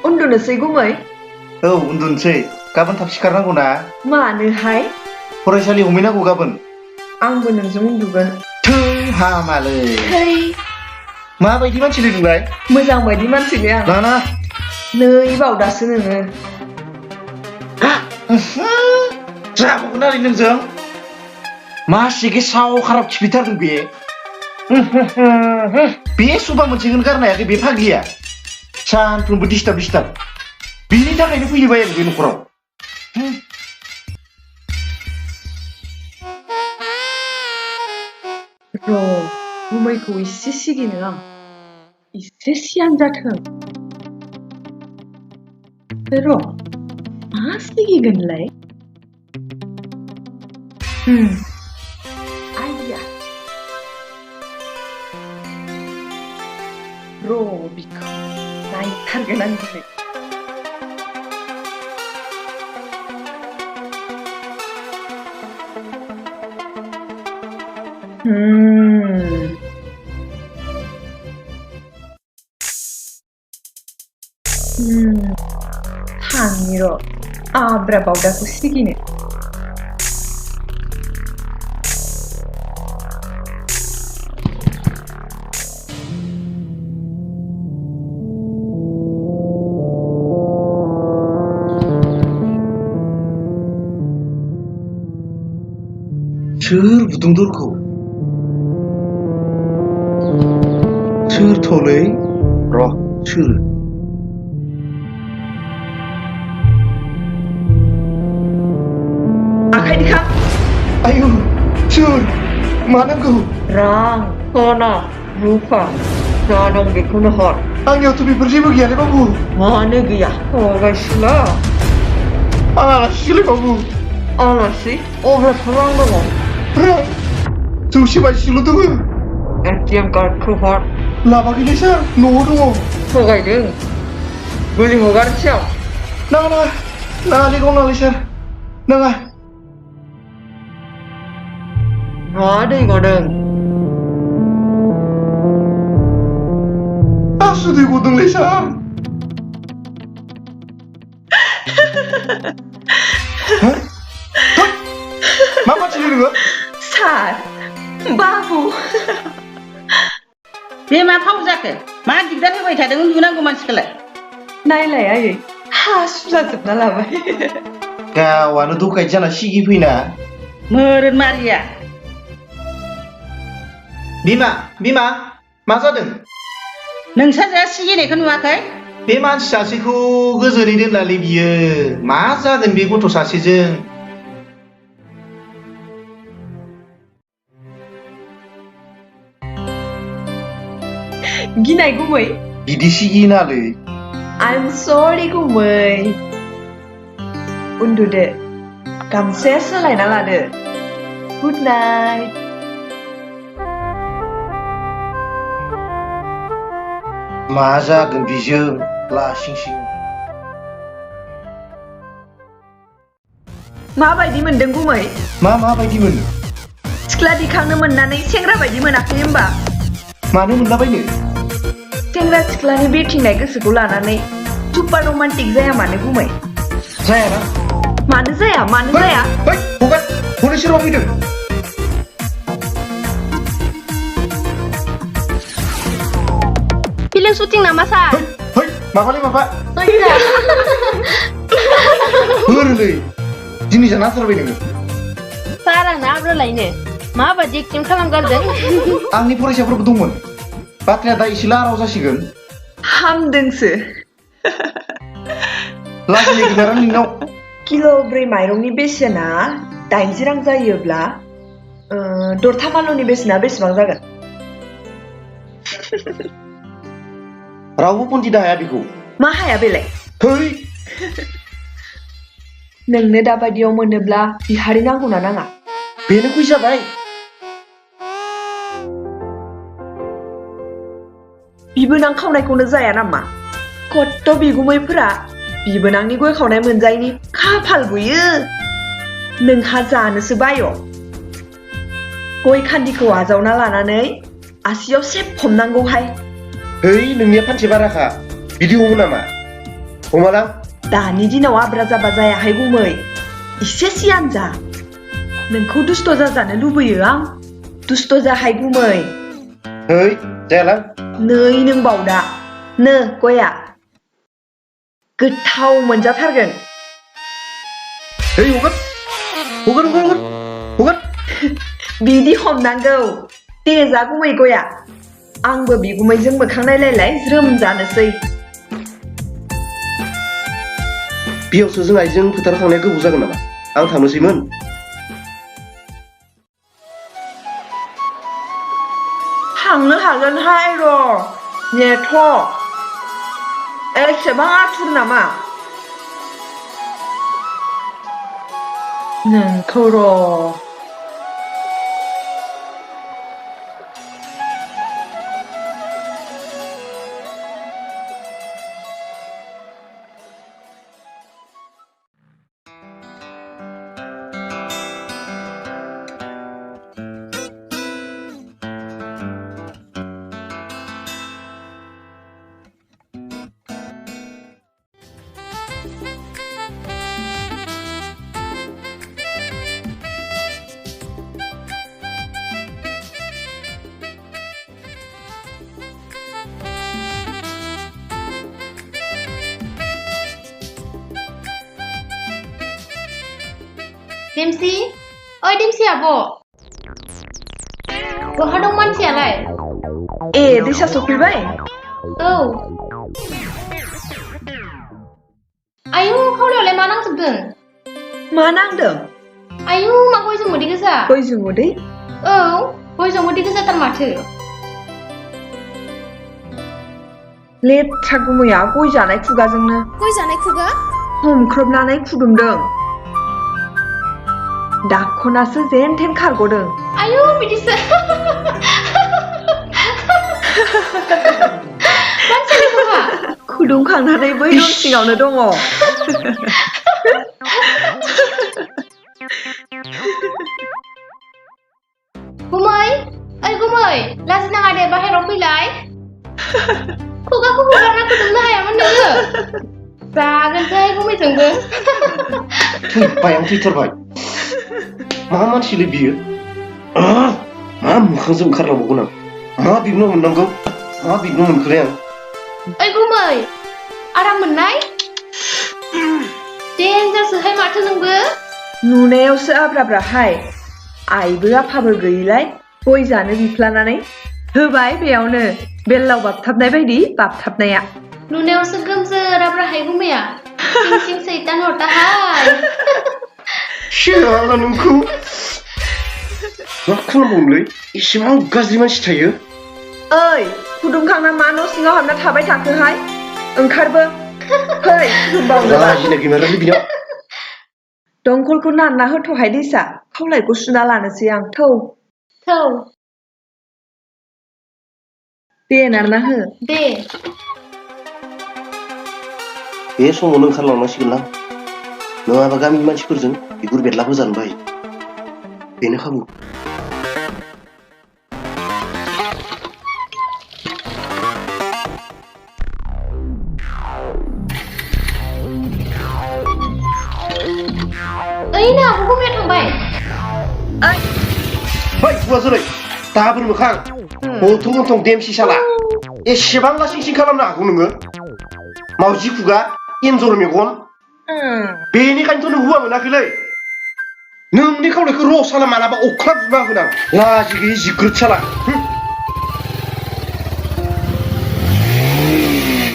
उन्दुनोसै गुमै? औ उन्दुनोसै गाबोन थाब सिखारनांगौ ना मानोहाय? फरायसालियाव हमहैनांगौ गाबोन आंबो नोंजों उन्दुगोन। थै हामालै थै माबायदि मानसिलै नोंलाय मोजां बायदि मानसिलै आं। ना नै बावदासो नोङो। जाबावगोन आरो नोंजों मासे गेसाव खाराब खिफिथारदों बे बे सुबा मोनसेखौनो गारनो हायाखै बे फाग्लिया सानफ्रोमबो दिस्टार्ब बिनि थाखायनो फैयो बायो बे न'खराव र' गुमैखौ एसे सिगिनो आं एसे सियान जाथों। र' मा सिगिगोनलाय? आइडिया र' बिखौ नायथारगोन आं दिनै। थांनि र' आब्रा बावदाखौ सिगिनो। सोर बुदों दरखौ सोरथ'लै र' सोर आखाइ दिखां। आयु सोर मा नांगौ रां सना रुफा जा दं बेखौनो हर। आंनियावथ' बेफोर जेबो गैयालै बाबु मानो गैया थगायसुला आं आलासिसोलै बाबु आलासि अब्लाथ' रां दङ। रां जौसे बाजिल' दङ ATM कार्डखौ हर। लाबाखैलै सार न'आव दङ थगायदों गुलि हगारसै आं। नाङालै गावनालै सार नाङा मा दै गदों? आसुदै गदोंलै सार मा मानसिलै नोङो सार बाबु बे मा फाव जाखो मा दिगदार होबाय थादों उन्दुनांगौ मानसिखौलाय नायलाय आयै हासु जाजोबना लाबाय। गावानो दखायत जाना सिगि फैना मोरोन मारिया बिमा मा जादों नोंसोर जा सिगिनायखौ नुवाखै? बे मानसि सासेखौ गोजोनै दोनलालै बियो मा जादों बे गथ' सासेजों गिनाय गुमै बिदि सिगिनालै I'm sorry गुमै। उन्दुदो गामसाया सोलायना लादो। Good night. मा जागोन बिजों लासिंसिं माबायदि मोनदों गुमै? माबायदि मोनो सिख्ला दिखांनो मोननानै सेंग्रा बायदि मोनाखै होमबा? मानो मोनलाबायनो सेंग्रा सिख्लानि बेरथिंनाय गोसोखौ लानानै सुपार रमान्टिक जाया मानो गुमै? जायाना मानो जाया हगार हनै सोरबा फैदों फिल्म शुटिं नामा सार? माबालै माबा होरलै दिनै जाना थारबाय नोङो सार आंना आब्रालायनो माबायदि एक्टिं खालामगारदों। आंनि फरायसाफोरबो दंमोन बाथ्राया दा एसे लाराव जासिगोन हामदोंसो। लाजिनाय गैला नोंनाव किल'ब्रै माइरंनि बेसेना 80 रां जायोब्ला दरथाम आलुनि बेसेना बेसेबां जागोन? रावबो पन्दिदा हाया बेखौ मा हाया बेलाय? थै नोंनो दाबायदियाव मोनोब्ला बिहारि नांगौना नाङा? बेनो फै जाबाय बिबोनां खावनायखौनो जाया नामा? कत्त' बिगुमैफोरा बिबोनांनि गय खावनाय मोनजायैनि खाफाल बुयो। नोंहा जानोसो बाय'। गय खान्दिखौ आजावना लानानै आसियाव सेब हमनांगौहाय। है नोंनिया फानसे बाराखा बिदि हमो नामा? हमालां दानि दिनाव आब्रा जाबा जायाहाय गुमै एसे सियान जा नोंखौ दुस्थ' जाजानो लुबैयो आं दुस्थ' जाहाय गुमै है जायालां नै नों बावदा नो गया गोथाव मोनजाथारगोन है हगोन बिदि हमनांगौ दे जा गुमै गया आंबो बिगुमैजों मोखां नायलायलाय ज्रोम जानोसै बेयावसो जों आइजों फोथाराव थांनाया गोबाव जागोन नामा आं थांनोसैमोन थांनो हागोनहाय र' नेथ' एसेबां आथुर नामा नोंखौ र' देमसि ओइ देमसि आब' बहा दं मानसियालाय ए दैसा सफैबाय औ आयु खावलायावलाय मा नांजोबदों मा नांदों आयु मा गयजों मोदै गोजा गयजों मोदै औ गयजों मोदै गोजाथार माथो लेथ्रा गुमैया गय जानाय खुगाजोंनो गय जानाय खुगा हमख्रबनानै खुदुमदों दाखनासो जेन थेन खारग'दों आयु बिदिसो मानसियालाय बहा खुदुमखांनानै बै न' सिङावनो दङ गुमै ओइ गुमै लाजिनाङा दे बाहेराव फैलाय खुगाखौ हुगारना खुदुमनो हायामोन नोङो जागोनसै गुमैजोंबो थैबाय आं थैथारबाय मा मानसिलै बियो मा मोखांजों ओंखारलांबावगोन आं मा बिबनो मोननांगौ मा बिबनो मोनखोलाय आं ओइ गुमै आराम मोननाय देन्जारसोहाय माथो नोंबो नुनायावसो आब्राब्राहाय आइबो आफाबो गैयिलाय गय जानो बिफ्लानानै होबाय बेयावनो बेल्लाव बाबथाबनाय बायदि बाबथाबनाया नुनायावसो गोमजोराब्राहाय गुमैया सिं सिं सैतान हरताहाय सियाला नोंखौ मा खालामबावनोलै एसेबां गाज्रि मानसि थायो ओइ खुदुमखांना मा न' सिङाव हाबना थाबाय थाखोहाय ओंखारबो फै खुदुमबावनोबा लाजिनाय गैमारालै बिनाव दंखलखौ नारना होथ'हाय दैसा खावलायखौ सुना लानोसै आं थौ थौ दे नारना हो दे बे समावनो ओंखारलांनांसिगोनलां नङाबा गामिनि मानसिफोरजों बिगुर बेरला होजानो बायो बेनो खाबु ओइ ना आब' गुमैया थांबाय ओइ बै हुवा जोलै दाबोर मोखां गन्थं गन्थं देमसि साला एसेबां लासिं सिं खालामनो हागौ नोङो मावजि खुगा एन्जर मेगन बेनिखायनोथ' नों हुवा मोनाखैलै नोंनि खावलायखौ र' साला मालाबा अख्ला बुना होगोन आं लाजि गैयि जिग्रोद साला